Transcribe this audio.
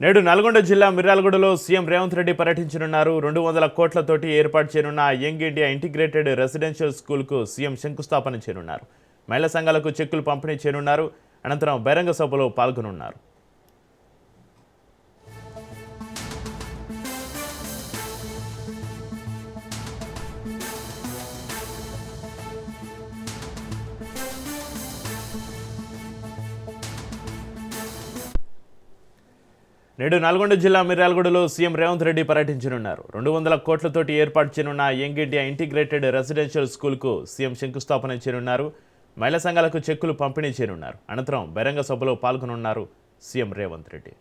నేడు నల్గొండ జిల్లా మిర్యాలగూడలో సీఎం రేవంత్ రెడ్డి పర్యటించనున్నారు. 200 కోట్లతోటి ఏర్పాటు చేయనున్న యంగ్ ఇండియా ఇంటిగ్రేటెడ్ రెసిడెన్షియల్ స్కూల్కు సీఎం శంకుస్థాపన చేయనున్నారు. మహిళా సంఘాలకు చెక్కులు పంపిణీ చేయనున్నారు. అనంతరం బహిరంగ సభలో పాల్గొనున్నారు. నేడు నల్గొండ జిల్లా మిర్యాలగూడలో సీఎం రేవంత్ రెడ్డి పర్యటించనున్నారు. 200 కోట్లతోటి ఏర్పాటు చేయనున్న యంగ్ ఇండియా ఇంటిగ్రేటెడ్ రెసిడెన్షియల్ స్కూల్కు సీఎం శంకుస్థాపన చేయనున్నారు. మహిళా సంఘాలకు చెక్కులు పంపిణీ చేయనున్నారు. అనంతరం బహిరంగ సభలో పాల్గొనున్నారు సీఎం రేవంత్ రెడ్డి.